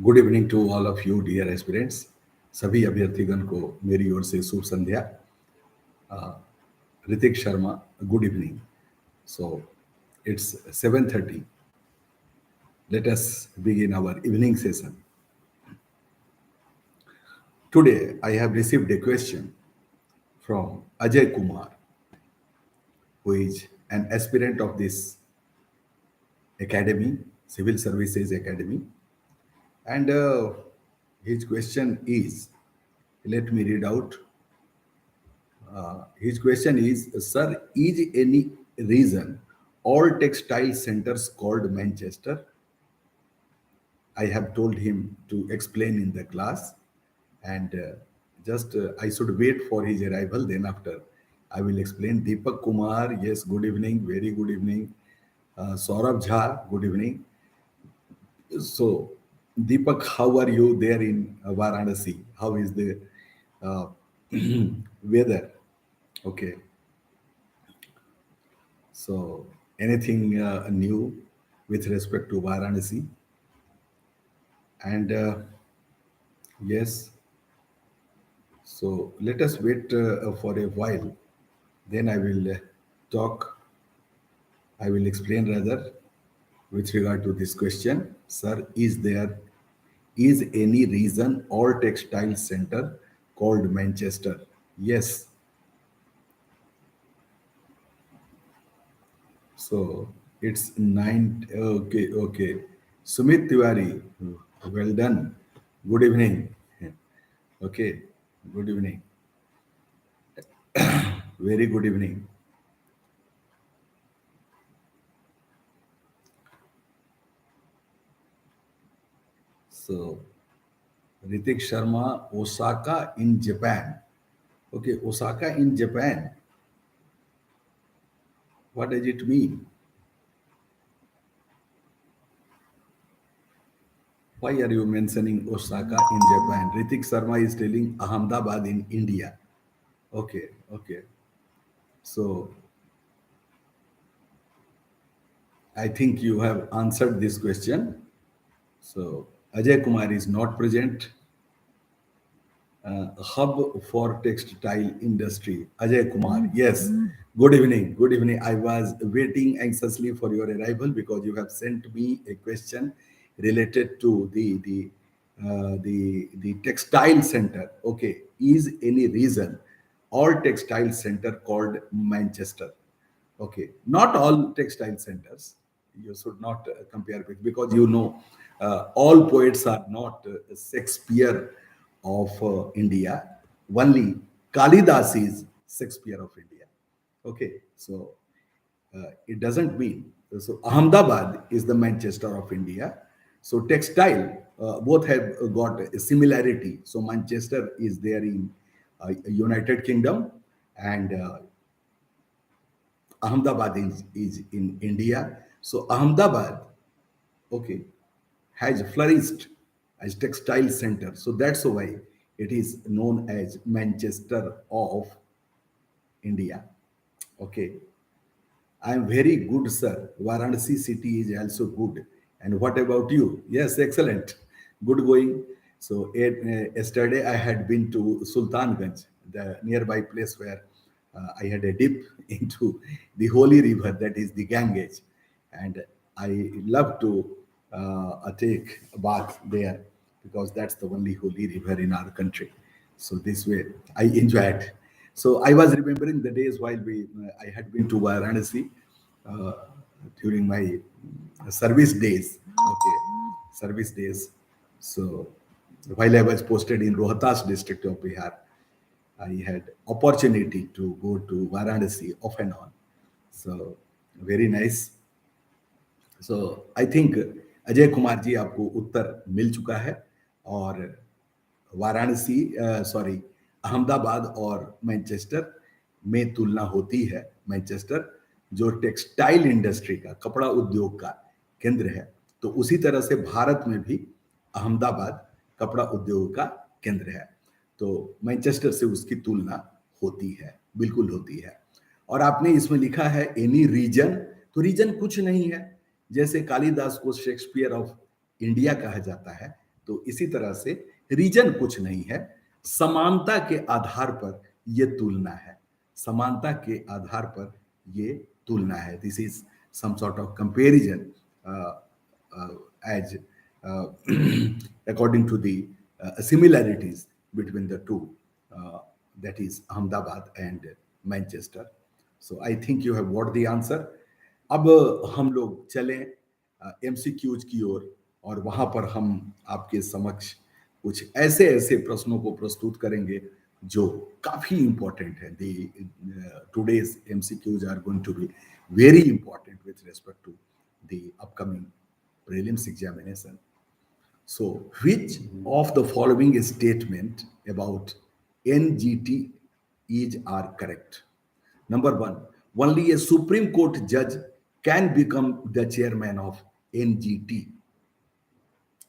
Good evening to all of you dear aspirants. सभी अभ्यर्थीगण को मेरी ओर से शुभ संध्या। Ritik Sharma, good evening. So it's 7:30. Let us begin our evening session. Today I have received a question from Ajay Kumar, who is an aspirant of this academy, Civil Services Academy. And his question is, let me read out. His question is, Sir, is any reason all textile centers called Manchester? I have told him to explain in the class, and just I should wait for his arrival. Then after, I will explain. Deepak Kumar, yes, good evening, very good evening. Saurabh Jha, good evening. So, Deepak, how are you there in Varanasi? How is the uh, weather? Okay, so anything new with respect to Varanasi? And yes, so let us wait for a while. Then I will talk. I will explain rather with regard to this question. Sir, is any reason all textile center called Manchester? Yes. So it's nine. Okay, okay. Sumit Tiwari, well done. Good evening. Okay, good evening. Very good evening. So Ritik Sharma, Osaka in Japan. Okay, Osaka in Japan. What does it mean? Why are you mentioning Osaka in Japan? Ritik Sharma is telling Ahmedabad in India. Okay, okay. So I think you have answered this question. So Ajay Kumar is not present. Hub for textile industry. Ajay Kumar, yes. Good evening. Good evening. I was waiting anxiously for your arrival because you have sent me a question related to the textile center. Okay, is any reason all textile center called Manchester? Okay, not all textile centers. You should not compare with, because all poets are not Shakespeare of India. Only Kalidas is Shakespeare of India. Okay, so it doesn't mean. So Ahmedabad is the Manchester of India. So textile, both have got a similarity. So Manchester is there in United Kingdom, and Ahmedabad is in India. So Ahmedabad, okay, has flourished as textile center. So that's why it is known as Manchester of India. Okay. I am very good, sir. Varanasi city is also good. And what about you? Yes, excellent. Good going. So yesterday I had been to Sultanganj, the nearby place where I had a dip into the holy river, that is the Ganges. And I love to take a bath there because that's the only holy river in our country. So this way I enjoyed. So I was remembering the days while I had been to Varanasi uh, during my service days. Okay, service days. So while I was posted in Rohtas district of Bihar, I had opportunity to go to Varanasi off and on. So very nice. So I think Ajay Kumar ji आपको उत्तर मिल चुका है। और Varanasi, sorry, Ahmedabad और Manchester में तुलना होती है। मैनचेस्टर जो टेक्सटाइल इंडस्ट्री का, कपड़ा उद्योग का केंद्र है, तो उसी तरह से भारत में भी अहमदाबाद कपड़ा उद्योग का केंद्र है। तो मैनचेस्टर से उसकी तुलना होती है, बिल्कुल होती है। और आपने इसमें लिखा है एनी रीजन, तो रीजन कुछ नहीं है। जैसे कालिदास को शेक्सपियर ऑफ इंडिया कहा जाता है, तो इसी तरह से रीजन कुछ नहीं है, समानता के आधार पर ये तुलना है, समानता के आधार पर ये तुलना है। This is some sort of comparison as according to the similarities between the two, uh, that is Ahmedabad and Manchester. So I think you have got the answer. अब हम लोग चलें एमसीक्यूज की ओर, और वहां पर हम आपके समक्ष कुछ ऐसे ऐसे प्रश्नों को प्रस्तुत करेंगे जो काफी इंपॉर्टेंट है। Today's MCQs are going to be very important with respect to the upcoming prelims examination. So, which of the following statement about NGT is are correct? Number one, only a Supreme Court judge can become the chairman of NGT.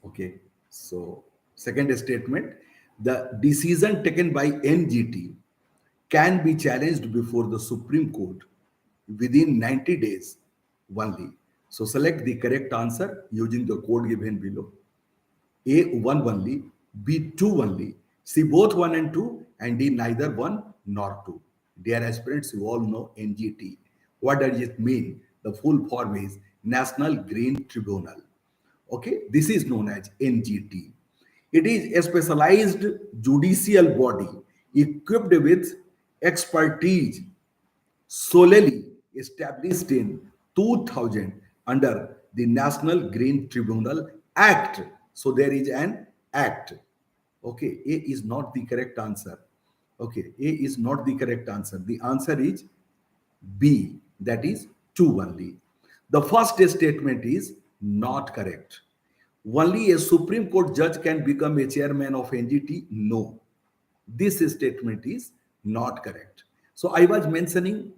Okay. So, second statement, the decision taken by NGT can be challenged before the Supreme Court within 90 days only. So select the correct answer using the code given below. A, 1 only, B, 2 only, C, both 1 and 2, and D, neither 1 nor 2. Dear aspirants, you all know NGT. What does it mean? The full form is National Green Tribunal. Okay, this is known as NGT. It is a specialized judicial body equipped with expertise solely established in 2000 under the National Green Tribunal Act. So there is an act. Okay, A is not the correct answer. Okay, A is not the correct answer. The answer is B, that is 2 only. The first statement is not correct. Only a Supreme Court judge can become a chairman of NGT. No, this statement is not correct. So I was mentioning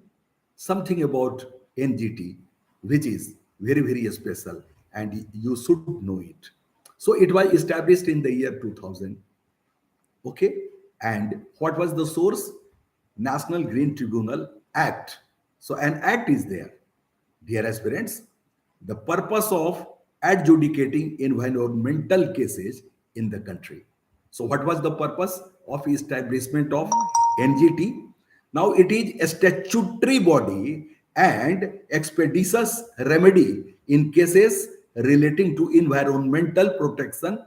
something about NGT, which is very, very special, and you should know it. So it was established in the year 2000. Okay. And what was the source? National Green Tribunal Act. So an act is there. Dear aspirants, the purpose of adjudicating environmental cases in the country. So what was the purpose of establishment of NGT? Now it is a statutory body and expeditious remedy in cases relating to environmental protection,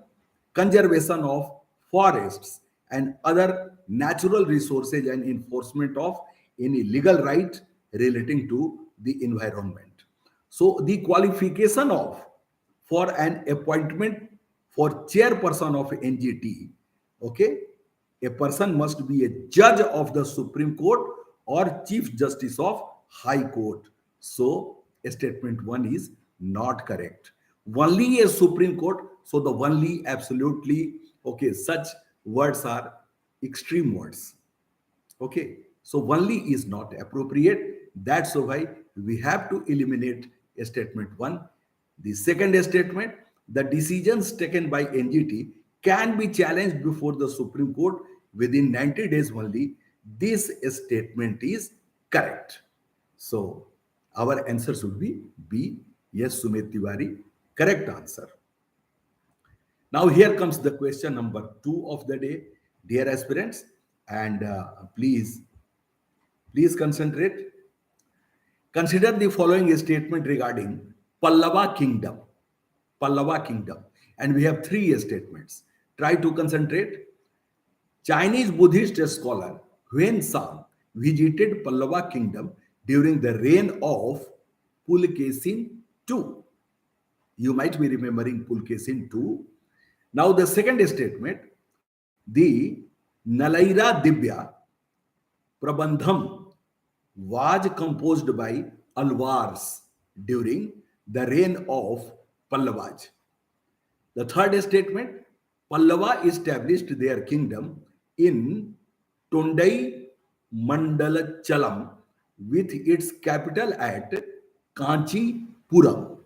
conservation of forests and other natural resources, and enforcement of any legal right relating to the environment. So the qualification of for an appointment for chairperson of NGT, okay, a person must be a judge of the Supreme Court or Chief Justice of High Court. So statement 1 is not correct. Only a Supreme Court. So the only absolutely, okay, such words are extreme words. Okay, so only is not appropriate. That's why we have to eliminate statement 1. The second statement, the decisions taken by NGT can be challenged before the Supreme Court within 90 days only. This statement is correct. So our answer should be B. Yes, Sumit Tiwari, correct answer. Now here comes the question number 2 of the day, dear aspirants, and please concentrate. Consider the following statement regarding Pallava Kingdom. Pallava Kingdom. And we have 3 statements. Try to concentrate. Chinese Buddhist scholar Huan Sang visited Pallava Kingdom during the reign of Pulkesin II. You might be remembering Pulkesin II. Now the second statement, the Nalaira Dibya Prabandham was composed by Alvars during the reign of Pallavas. The third statement, Pallava established their kingdom in Tondai Mandalachalam with its capital at Kanchipuram.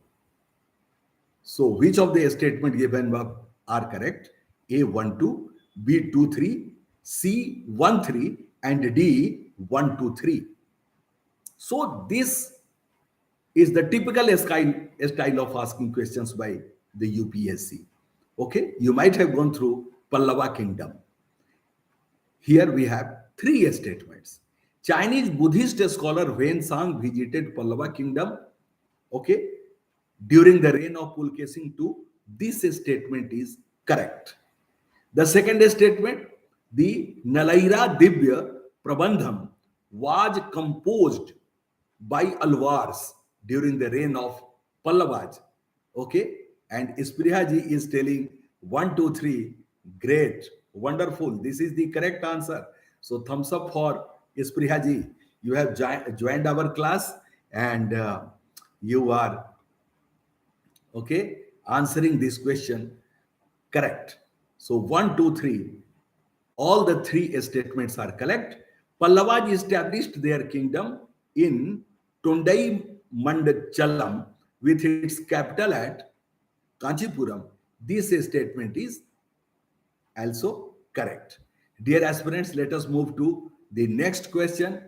So, which of the statement given above are correct? A 1 2, B 2 3, C 1 3, and D 1 2 3. So, this is the typical style of asking questions by the UPSC. Okay, you might have gone through Pallava kingdom. Here we have three statements. Chinese Buddhist scholar Wen Sang visited Pallava kingdom, okay, during the reign of Pulkesin II. This statement is correct. The second statement, the Nalaira Divya Prabandham was composed by Alwars during the reign of Pallavas. Okay, and Isprihaji is telling 1, 2, 3, great, wonderful. This is the correct answer. So thumbs up for Isprihaji. You have joined our class, and you are okay answering this question correct. So 1, 2, 3, all the three statements are correct. Pallavas established their kingdom in Tondai Mandachalam with its capital at Kanchipuram. This statement is also correct. Dear aspirants, let us move to the next question.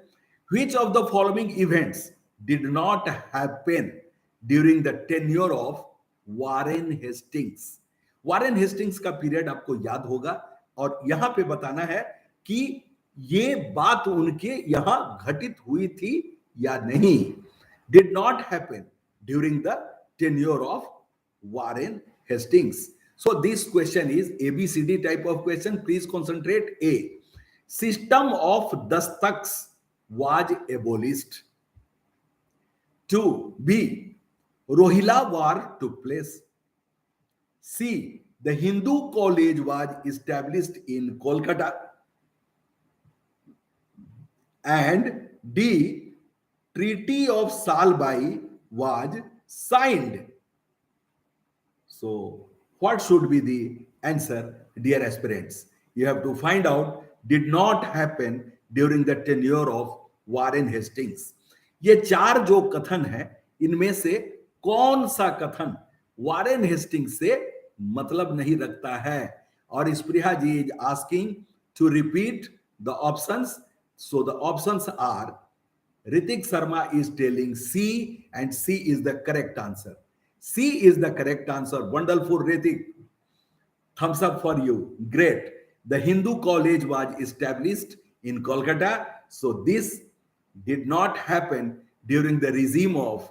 Which of the following events did not happen during the tenure of Warren Hastings? Warren Hastings का period आपको याद होगा और यहां पे बताना है कि ये बात उनके यहां घटित हुई थी या नहीं. Did not happen during the tenure of Warren Hastings. So this question is ABCD type of question. Please concentrate. A. System of dastaks was abolished. 2. B. Rohilla War took place. C. The Hindu college was established in Kolkata. And D. Treaty of Salbai was signed. So, what should be the answer, dear aspirants? You have to find out. Did not happen during the tenure of Warren Hastings. ये चार जो कथन है इनमें से कौन सा कथन वारेन हेस्टिंग्स से मतलब नहीं रखता है? और Supriya ji is asking to repeat the options. So the options are Ritik Sharma is telling C, and C is the correct answer. C is the correct answer. Wonderful, Ritik. Thumbs up for you. Great. The Hindu college was established in Kolkata. So this did not happen during the regime of,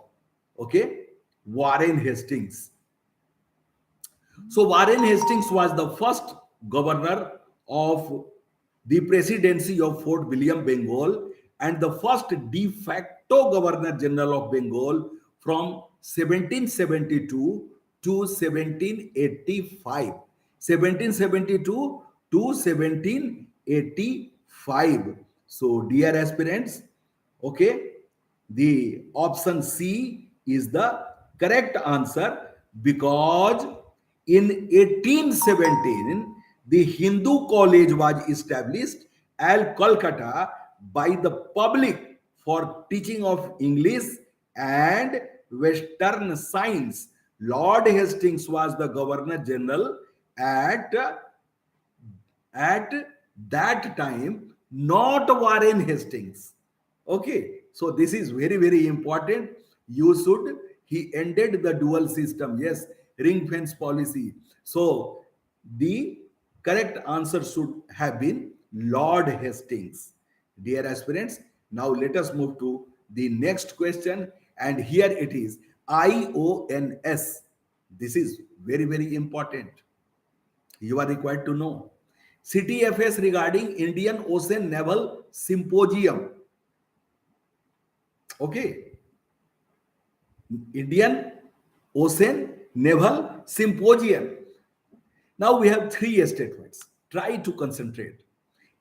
okay, Warren Hastings. So Warren Hastings was the first governor of the presidency of Fort William, Bengal, and the first de facto governor general of Bengal from 1772 to 1785. 1772 to 1785. So, dear aspirants, okay, the option C is the correct answer because in 1817 the Hindu college was established at Kolkata by the public for teaching of English and Western science. Lord Hastings was the Governor General at that time, not Warren Hastings. Okay, so this is very, very important. He ended the dual system. Yes, ring fence policy. So the correct answer should have been Lord Hastings. Dear aspirants, now let us move to the next question. And here it is IONS. This is very, very important. You are required to know. CTFS regarding Indian Ocean Naval Symposium. Okay. Indian Ocean Naval Symposium. Now we have three statements. Try to concentrate.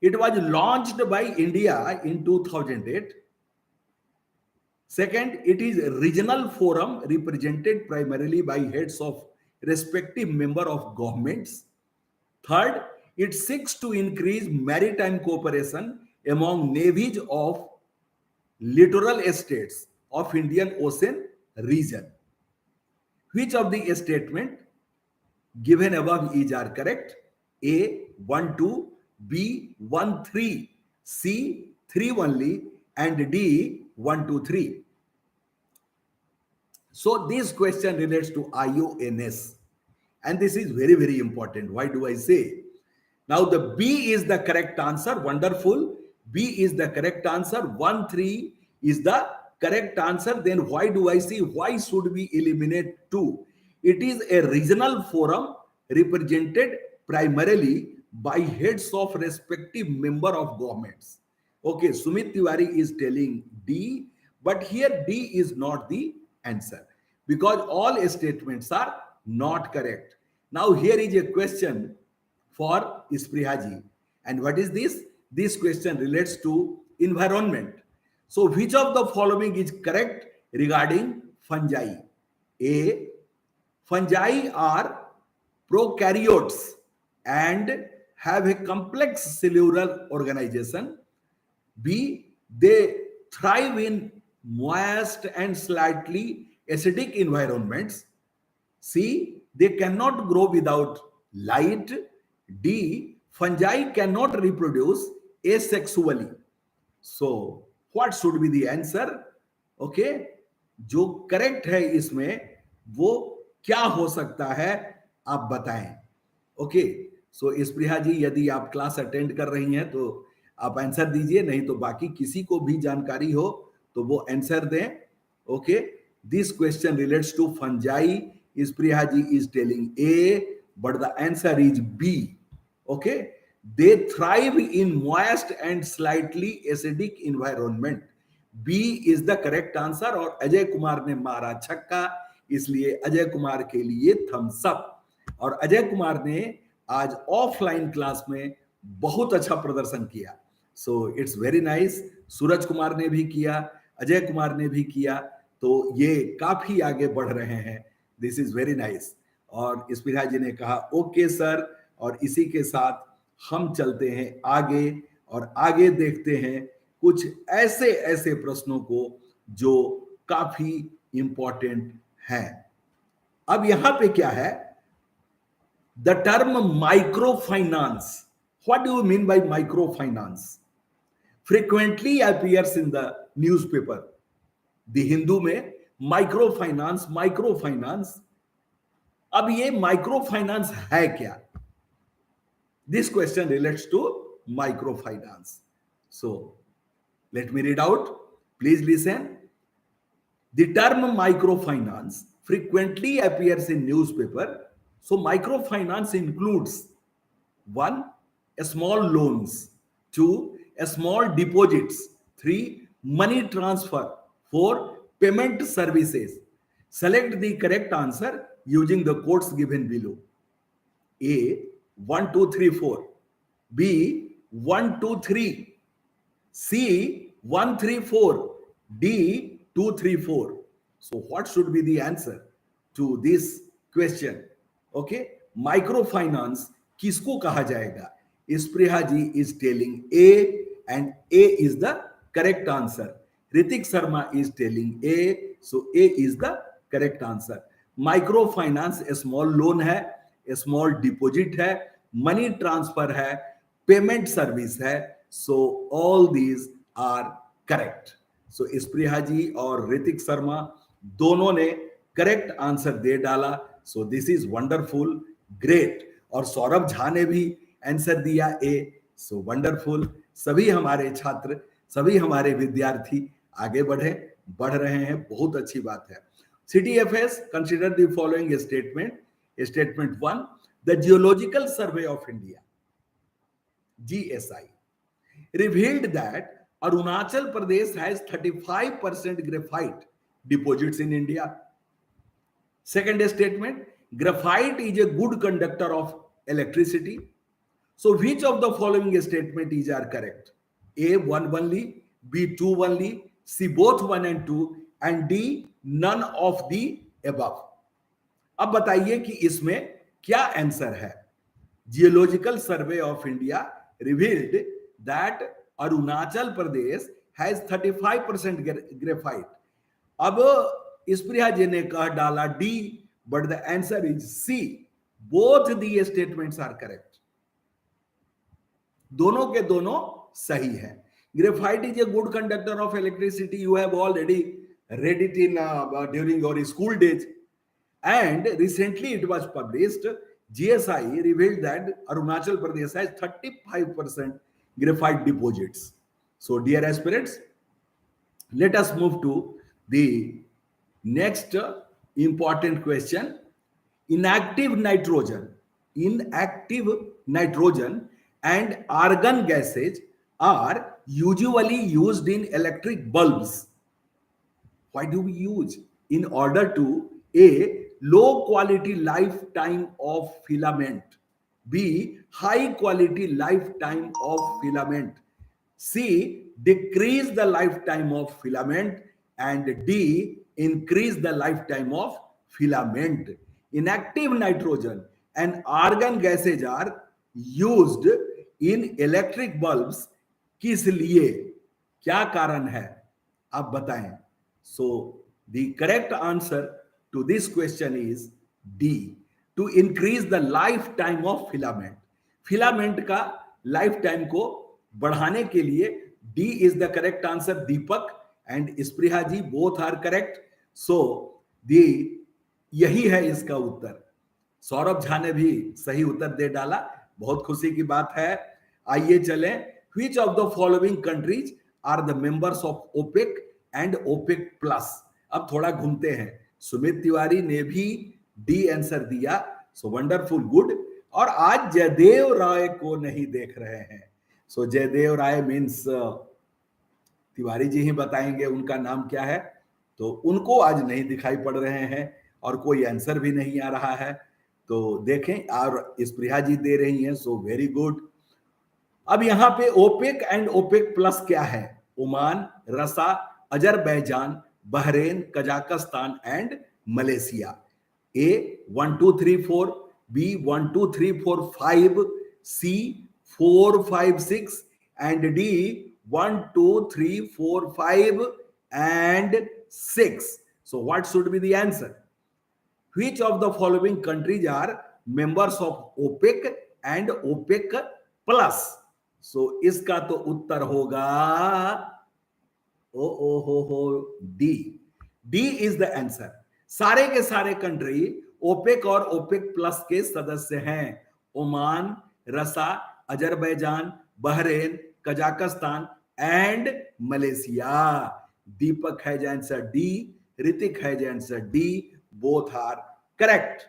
It was launched by India in 2008. Second, it is a regional forum represented primarily by heads of respective member of governments. Third, it seeks to increase maritime cooperation among navies of littoral states of Indian Ocean region. Which of the statement given above is are correct? A 1, 2, B 1, 3, C 3 only, and D 1, 2, 3. So this question relates to IONS. And this is very, very important. Why do I say? Now the B is the correct answer. Wonderful. B is the correct answer. 1, 3 is the correct answer. Then why do I say why should we eliminate 2? It is a regional forum represented primarily by heads of respective member of governments. Okay, Sumit Tiwari is telling D, but here D is not the answer because all statements are not correct. Now here is a question for Isprihaji. And what is this? This question relates to environment. So which of the following is correct regarding fungi? A, fungi are prokaryotes and have a complex cellular organization. B, they thrive in moist and slightly acidic environments. C, they cannot grow without light. D, fungi cannot reproduce asexually. So, what should be the answer? Okay, जो correct है इसमें वो क्या हो सकता है आप बताएं. ओके, सो स्प्रिया जी यदि आप क्लास अटेंड कर रही हैं तो आप आंसर दीजिए, नहीं तो बाकी किसी को भी जानकारी हो तो वो आंसर दें. Okay, this question relates to fungi. Supriya ji is telling a, but the answer is B. Okay, they thrive in moist and slightly acidic environment. B is the correct answer. और अजय कुमार ने मारा छक्का, इसलिए अजय कुमार के लिए थम्स अप. और अजय कुमार ने आज ऑफलाइन क्लास में बहुत अच्छा प्रदर्शन किया. So it's very nice. Suraj Kumar ने भी किया, अजय कुमार ने भी किया, तो ये काफी आगे बढ़ रहे हैं. This is very nice. और स्पिरा जी ने कहा ओके सर, और इसी के साथ हम चलते हैं आगे और आगे देखते हैं कुछ ऐसे ऐसे प्रश्नों को जो काफी इंपॉर्टेंट हैं. अब यहां पे क्या है? The term micro finance. What do you mean by micro finance? Frequently appears in the newspaper. The Hindu में माइक्रो फाइनेंस. अब ये माइक्रो फाइनेंस है क्या? This question relates to micro finance. So let me read out. Please listen. The term micro finance frequently appears in newspaper. So microfinance includes 1, a small loans, 2, a small deposits, 3, money transfer, 4, payment services. Select the correct answer using the codes given below. A 1 2 3 4, B 1 2 3, C 1 3 4, D 2 3 4. So what should be the answer to this question? Okay, microfinance किसको कहा जाएगा? स्प्रिया जी is telling A, and A is the correct answer. Ritik Sharma is telling A, so A is the correct answer. Microfinance a small loan है, a small deposit है, money transfer है, payment service है. So all these are correct. So Supriya जी और ऋतिक शर्मा दोनों ने correct answer दे डाला. So this is wonderful, great. और सौरभ झा ने भी आंसर दिया ए. So wonderful. सभी हमारे छात्र, सभी हमारे विद्यार्थी आगे बढ़ रहे हैं. बहुत अच्छी बात है. CTFS consider the following statement. Statement 1, the geological survey of India GSI revealed that Arunachal Pradesh has 35% graphite deposits in India. Second statement, graphite is a good conductor of electricity. So which of the following statement is are correct? A 1 only, B 2 only, C both 1 and 2, and D none of the above. अब बताइए कि इसमें क्या answer है? Geological survey of India revealed that Arunachal Pradesh has 35% graphite. अब स्प्रिया जी ने कह डाला D, but the answer is C. Both the statements are correct. दोनों के दोनों सही है. Graphite is a good conductor of electricity. You have already read it in during your school days. And recently it was published, GSI revealed that Arunachal Pradesh has 35% graphite deposits. So, dear aspirants, let us move to the next important question. Inactive nitrogen, inactive nitrogen and argon gases are usually used in electric bulbs. Why do we use? In order to A, low quality lifetime of filament, B, high quality lifetime of filament, C, decrease the lifetime of filament, and D, increase the lifetime of filament. Inactive nitrogen and argon gases are used in electric bulbs. किस लिए, क्या कारण है, आप बताएं. So the correct answer to this question is D, to increase the lifetime of filament. Filament का lifetime को बढ़ाने के लिए D is the correct answer. Deepak and Supriya ji both are correct. So D यही है इसका उत्तर. सौरभ झा ने भी सही उत्तर दे डाला, बहुत खुशी की बात है. आइए चलें. Which of the following countries are the members of OPEC and OPEC plus. अब थोड़ा घूमते हैं. सुमित तिवारी ने भी डी आंसर दिया. So wonderful, good. और आज जयदेव राय को नहीं देख रहे हैं. सो जयदेव राय मीन्स तिवारी जी ही बताएंगे उनका नाम क्या है. तो उनको आज नहीं दिखाई पड़ रहे हैं और कोई आंसर भी नहीं आ रहा है. तो देखें, और स्प्रिया जी दे रही हैं. So very good. अब यहां पे ओपेक एंड ओपेक प्लस क्या है? Oman, Russia, Azerbaijan, Bahrain, Kazakhstan and Malaysia. A 1 2 3 4, B 1 2 3 4 5, C 4 5 6 and D 1 2 3 4 5 and 6. So what should be the answer? Which of the following countries are members of OPEC and OPEC plus? So इसका तो उत्तर होगा D. D is the answer. सारे के सारे country OPEC और OPEC plus के सदस्य हैं. Oman, Russia, Azerbaijan, Bahrain, Kazakhstan and Malaysia. Deepak has answer D, Hrithik has answer D. Both are correct.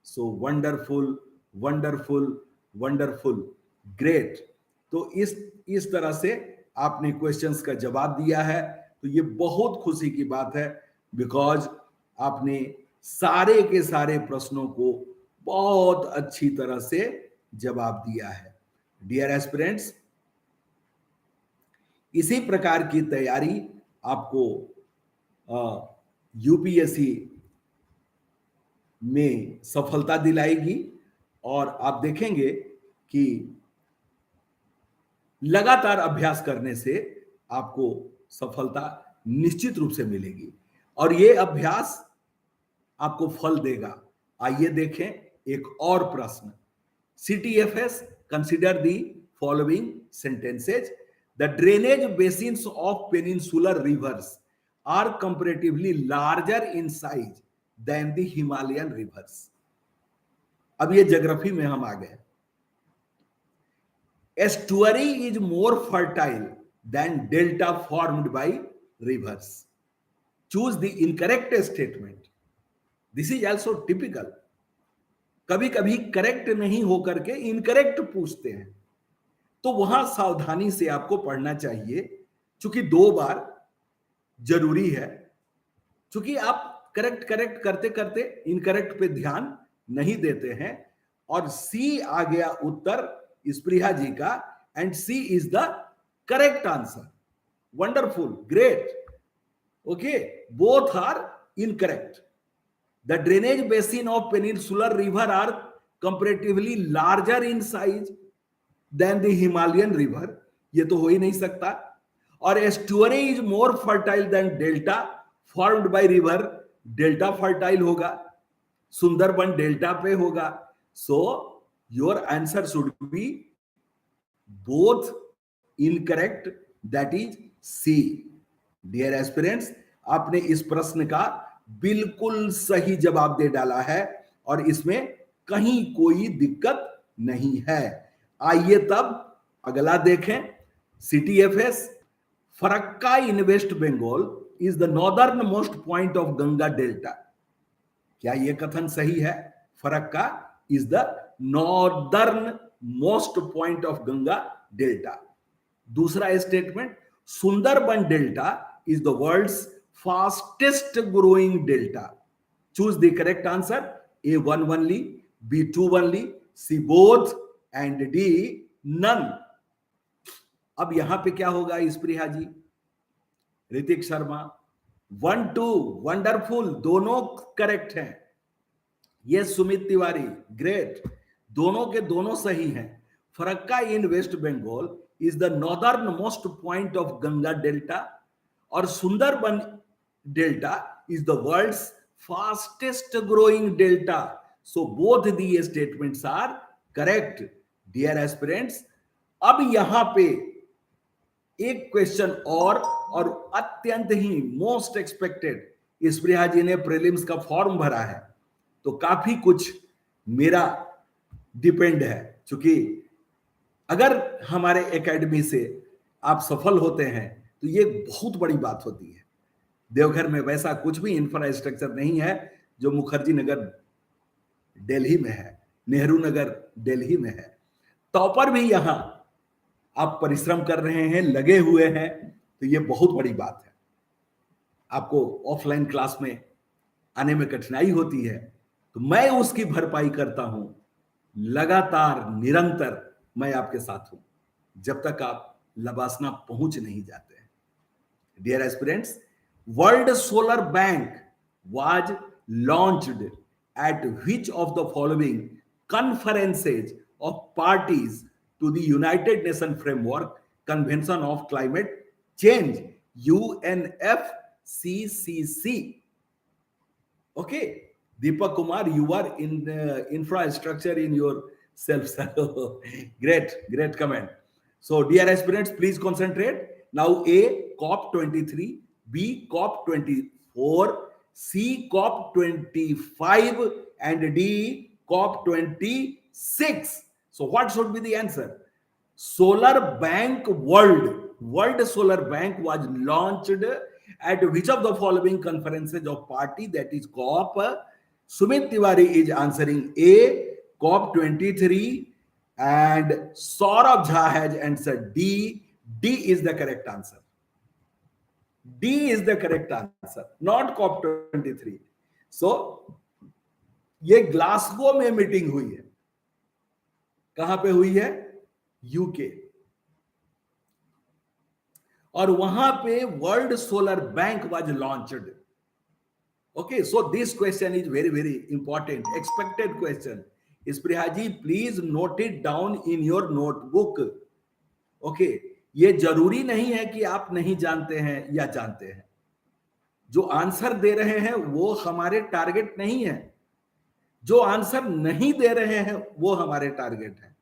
So wonderful wonderful wonderful, great. तो इस तरह से आपने क्वेश्चंस का जवाब दिया है. तो ये बहुत खुशी की बात है, बिकॉज आपने सारे के सारे प्रश्नों को बहुत अच्छी तरह से जवाब दिया है. डियर एस्पिरेंट्स, इसी प्रकार की तैयारी आपको यूपीएससी में सफलता दिलाएगी. और आप देखेंगे कि लगातार अभ्यास करने से आपको सफलता निश्चित रूप से मिलेगी और ये अभ्यास आपको फल देगा. आइए देखें एक और प्रश्न. CTFS consider the following sentences. The drainage basins of peninsular rivers are comparatively larger in size than the Himalayan rivers. अब ये ज्योग्राफी में हम आ गए. Estuary is more fertile than delta formed by rivers. Choose the incorrect statement. This is also typical. कभी कभी correct नहीं होकर के इनकरेक्ट पूछते हैं, तो वहां सावधानी से आपको पढ़ना चाहिए. चूंकि 2 बार जरूरी है, चूंकि आप करेक्ट करेक्ट करते करते इनकरेक्ट पे ध्यान नहीं देते हैं. और सी आ गया उत्तर स्प्रिया जी का, and C is the correct answer. Wonderful, great. Okay, both are incorrect. The drainage basin of peninsular river are comparatively larger in size than the Himalayan river. ये तो हो ही नहीं सकता. और estuary is more fertile than delta formed by river. Delta fertile होगा, Sundarban delta पे होगा. सो your answer should be both incorrect, that is C. Dear aspirants, आपने इस प्रश्न का बिल्कुल सही जवाब दे डाला है और इसमें कहीं कोई दिक्कत नहीं है। आइए तब अगला देखें। CTFS, Farakka in West Bengal is the northernmost point of Ganga delta. क्या यह कथन सही है? Farakka is the northernmost point of Ganga delta. दूसरा statement, Sundarban delta is the world's fastest growing delta. Choose the correct answer, A1 only, B2 only, C both and D none। अब यहां पे क्या होगा स्प्रिया जी? ऋतिक शर्मा 1-2 वंडरफुल, दोनों करेक्ट हैं। ये सुमित तिवारी ग्रेट, दोनों के दोनों सही हैं। Farakka in West Bengal is the northernmost point of Ganga delta और Sundarban delta is the world's fastest growing delta. So both the statements are correct dear aspirants. अब यहां पे एक क्वेश्चन और अत्यंत ही मोस्ट एक्सपेक्टेड, स्प्रिया जी ने प्रीलिम्स का फॉर्म भरा है तो काफी कुछ मेरा डिपेंड है, क्योंकि अगर हमारे एकेडमी से आप सफल होते हैं तो ये बहुत बड़ी बात होती है। देवघर में वैसा कुछ भी इंफ्रास्ट्रक्चर नहीं है जो मुखर्जी नगर दिल्ली में है, नेहरू नगर दिल्ली में है। टॉपर भी यहां आप परिश्रम कर रहे हैं, लगे हुए हैं, तो ये बहुत बड़ी बात है। आपको ऑफलाइन क्लास में आने में कठिनाई होती है तो मैं उसकी भरपाई करता हूं, लगातार निरंतर मैं आपके साथ हूं जब तक आप लबासना पहुंच नहीं जाते हैं। Dear aspirants, world solar bank was launched at which of the following conferences of parties to the United Nations Framework Convention of Climate Change, UNFCCC? Okay, Deepak Kumar, you are in infrastructure in yourself. Great comment. So, dear aspirants, please concentrate. Now, A, COP23, B, COP24, C, COP25, and D, COP26. So what should be the answer? Solar Bank World Solar Bank was launched at which of the following conferences of party? That is COP. Sumit Tiwari is answering A, COP23, and Saurabh Jha has answered D. D is the correct answer. D is the correct answer, not COP23. So ये Glasgow में meeting हुई है। कहां पे हुई है? UK. और वहां पे world solar bank was launched. Okay, so this question is very very important, expected question. Supriya ji please note it down in your notebook. Okay, ये जरूरी नहीं है कि आप नहीं जानते हैं या जानते हैं। जो आंसर दे रहे हैं वो हमारे टारगेट नहीं है, जो आंसर नहीं दे रहे हैं वो हमारे टारगेट है।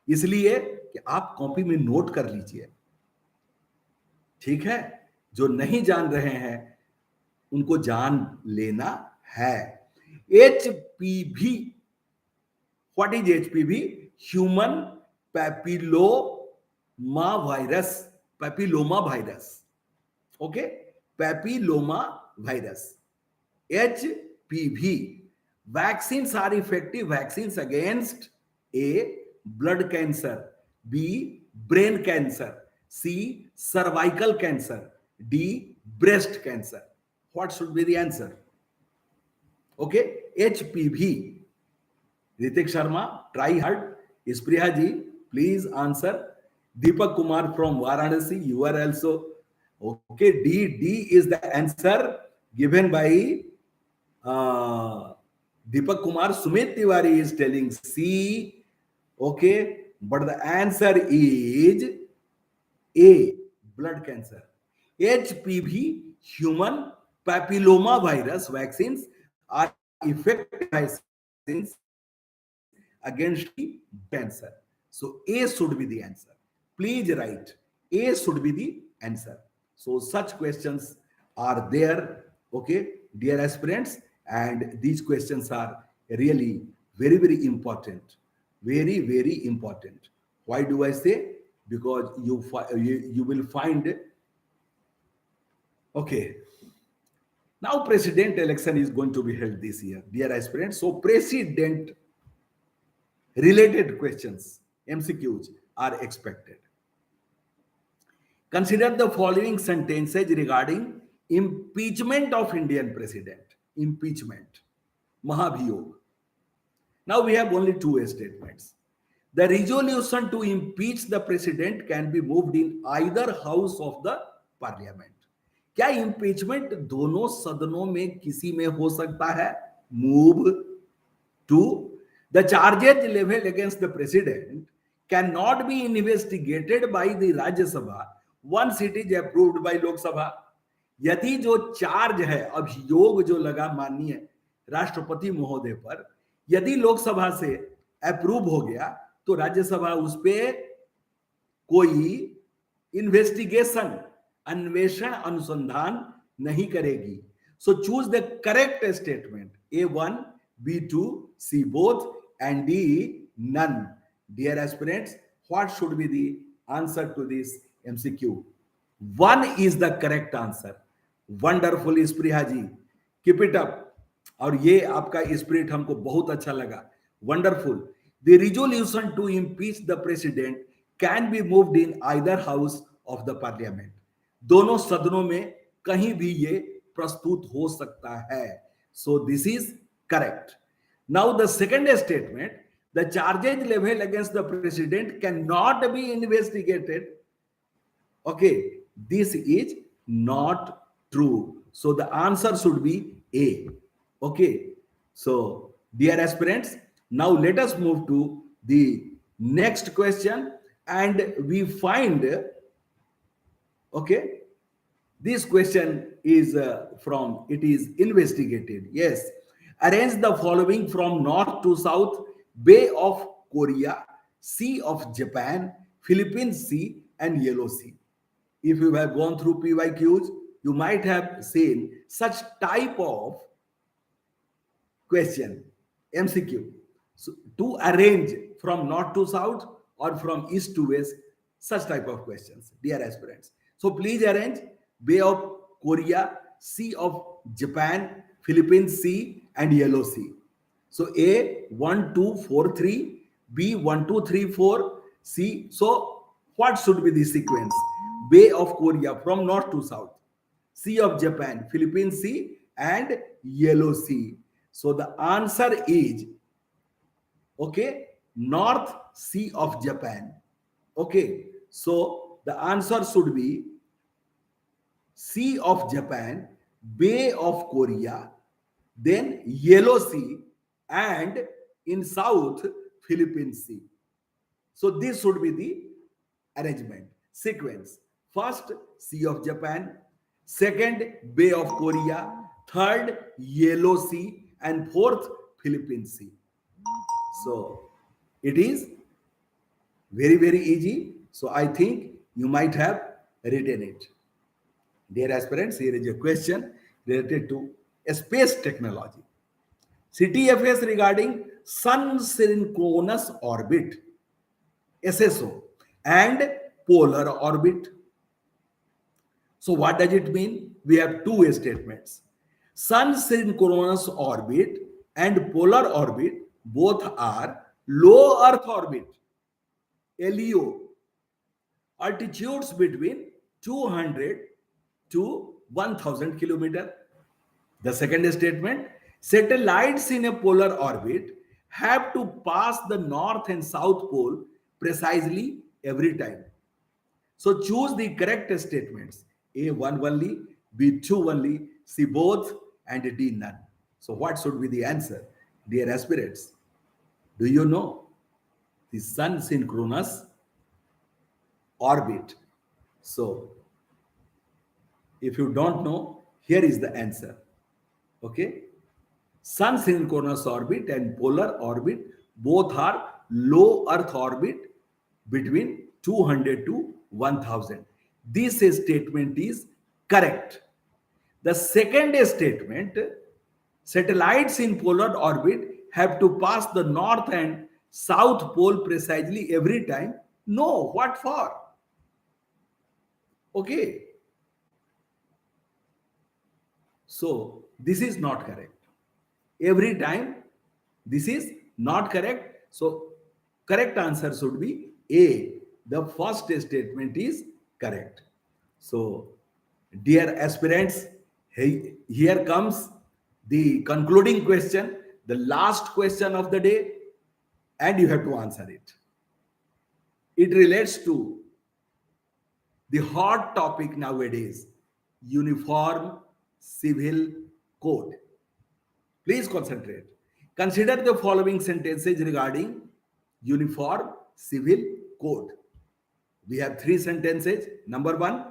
इसलिए कि आप कॉपी में नोट कर लीजिए, ठीक है? जो नहीं जान रहे हैं उनको जान लेना है। HPV, what is HPV? Human papilloma virus. Okay, papilloma virus, HPV। Vaccines are effective vaccines against A, blood cancer, B, brain cancer, C, cervical cancer, D, breast cancer. What should be the answer? Okay, HPV. Ritik Sharma, try hard. Spriya ji, please answer. Deepak Kumar from Varanasi, you are also okay. D is the answer given by Deepak Kumar. Sumit Tiwari is telling C. Okay, but the answer is A, blood cancer. HPV, human papilloma virus vaccines are effective vaccines against cancer. So A should be the answer. Please write, A should be the answer. So such questions are there. Okay, dear aspirants, and these questions are really very, very important. Very, very important. Why do I say? Because you will find, okay, now president election is going to be held this year, dear aspirants. So president related questions, MCQs, are expected. Consider the following sentences regarding impeachment of Indian president. Impeachment. Mahabhiyog. Now we have only two statements. The resolution to impeach the president can be moved in either house of the parliament. क्या impeachment दोनों सदनों में किसी में हो सकता है? Move to the charges leveled against the president cannot be investigated by the Rajya Sabha once it is approved by Lok Sabha. यदि जो चार्ज है, अभियोग जो लगा माननीय राष्ट्रपति महोदय पर, यदि लोकसभा से अप्रूव हो गया तो राज्यसभा उस पे कोई इन्वेस्टिगेशन, अन्वेषण, अनुसंधान नहीं करेगी. So choose the correct statement. A1, B2, C both, and D none. Dear aspirants, what should be the answer to this MCQ? 1 is the correct answer. Wonderful, Supriya ji, keep it up. और ये आपका spirit हमको बहुत अच्छा लगा. Wonderful. The resolution to impeach the president can be moved in either house of the parliament. दोनों सदनों में कहीं भी ये प्रस्तुत हो सकता है. So this is correct. Now the second statement, the charges leveled against the president cannot be investigated. Okay, this is not true. So the answer should be A. Okay, so dear aspirants, now let us move to the next question, and we find, okay, this question is from, it is investigated. Yes, arrange the following from north to south: Bay of Korea, Sea of Japan, Philippines Sea, and Yellow Sea. If you have gone through PYQs, you might have seen such type of question, MCQ. So to arrange from north to south or from east to west, such type of questions, dear aspirants. So please arrange Bay of Korea, Sea of Japan, Philippines Sea, and Yellow Sea. So A 1 2 4 3, B 1 2 3 4, C. So what should be the sequence? Bay of Korea from north to south, Sea of Japan, Philippines Sea, and Yellow Sea. So the answer is, okay, North Sea of Japan. Okay, so the answer should be Sea of Japan, Bay of Korea, then Yellow Sea, and in south, Philippines Sea. So this should be the arrangement, sequence. First, Sea of Japan, second, Bay of Korea, third, Yellow Sea, and fourth, Philippines Sea. So it is very, very easy. So I think you might have written it. Dear aspirants, here is a question related to space technology. CTFS regarding sun synchronous orbit, SSO, and polar orbit. So what does it mean? We have two statements. Sun synchronous orbit and polar orbit both are low Earth orbit, LEO, altitudes between 200 to 1000 kilometer. The second statement, satellites in a polar orbit have to pass the north and south pole precisely every time. So choose the correct statements. A1 only, B2 only, C both, and D none. So what should be the answer, dear aspirants? Do you know the sun synchronous orbit? So if you don't know, here is the answer. Okay, sun synchronous orbit and polar orbit both are low Earth orbit between 200 to 1000. This statement is correct. The second statement, satellites in polar orbit have to pass the north and south pole precisely every time. No, what for? Okay, so this is not correct. Every time, this is not correct. So correct answer should be A. The first statement is correct. So, dear aspirants, here comes the concluding question, the last question of the day, and you have to answer it. It relates to the hot topic nowadays, uniform civil code. Please concentrate. Consider the following sentences regarding uniform civil code. We have three sentences. Number one,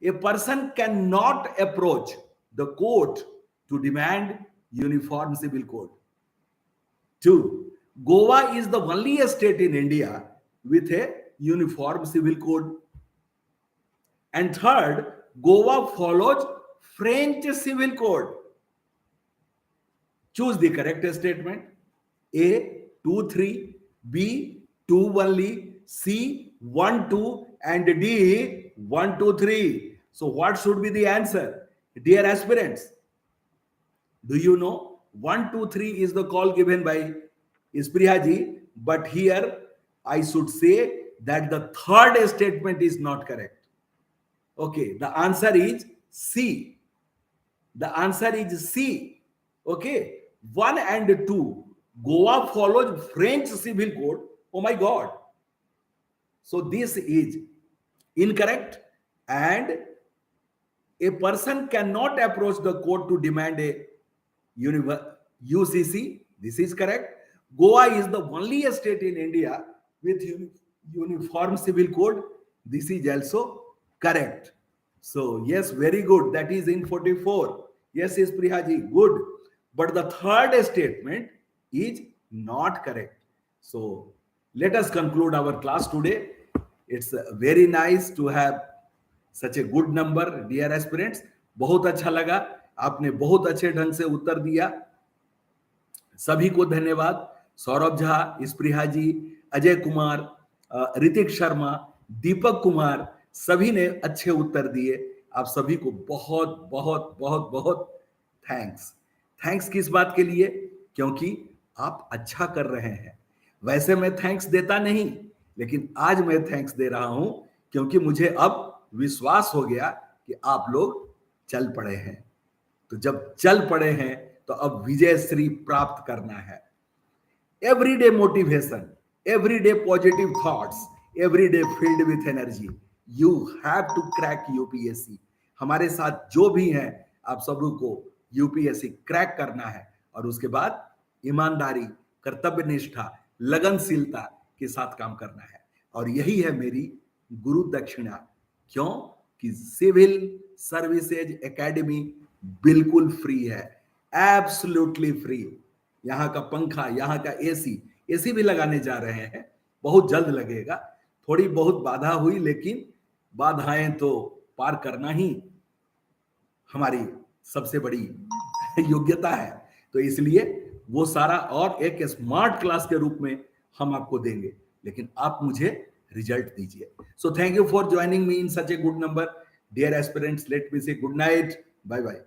a person cannot approach the court to demand uniform civil code. Two, Goa is the only state in India with a uniform civil code. And third, Goa follows French civil code. Choose the correct statement. A, 2, 3, B, 2 only, C, 1, 2, and D, 1, 2, 3. So what should be the answer? Dear aspirants, do you know 1, 2, 3 is the call given by Isprihaji, but here I should say that the third statement is not correct. Okay, the answer is C. The answer is C. Okay, 1 and 2. Goa follows French civil code. Oh my God. So this is incorrect, and a person cannot approach the court to demand a UCC. This is correct. Goa is the only state in India with uniform civil code. This is also correct. So yes, very good. That is in 44. Yes, is Prihaji, good. But the third statement is not correct. So let us conclude our class today. It's very nice to have such a good number, dear aspirants. बहुत अच्छा लगा, आपने बहुत अच्छे ढंग से उत्तर दिया. सभी को धन्यवाद. सौरभ झा, स्पृहा जी, अजय कुमार, ऋतिक शर्मा, दीपक कुमार, सभी ने अच्छे उत्तर दिए. आप सभी को बहुत बहुत बहुत बहुत थैंक्स. थैंक्स किस बात के लिए? क्योंकि आप अच्छा कर रहे हैं. वैसे मैं थैंक्स देता नहीं, लेकिन आज मैं थैंक्स दे रहा हूं क्योंकि मुझे अब विश्वास हो गया कि आप लोग चल पड़े हैं. तो जब चल पड़े हैं तो अब विजय श्री प्राप्त करना है. Everyday motivation, everyday positive thoughts, everyday filled with energy. You have to crack UPSC. हमारे साथ जो भी हैं, आप सबों को यूपीएससी क्रैक करना है, और उसके बाद ईमानदारी, कर्तव्य निष्ठा, लगनशीलता के साथ काम करना है. और यही है मेरी गुरु दक्षिणा. क्यों? कि सिविल सर्विसेज एकेडमी बिल्कुल फ्री है, एब्सोल्युटली फ्री. यहाँ का पंखा, यहाँ का एसी भी लगाने जा रहे हैं, बहुत जल्द लगेगा. थोड़ी बहुत बाधा हुई, लेकिन बाधाएं तो पार करना ही हमारी सबसे बड़ी योग्यता है. तो इसलिए वो सारा और एक स्मार्ट क्लास के रूप में हम आपको देंगे, लेकिन आप मुझे रिजल्ट दीजिए. So thank you for joining me in such a good number. Dear aspirants, let me say good night. Bye bye.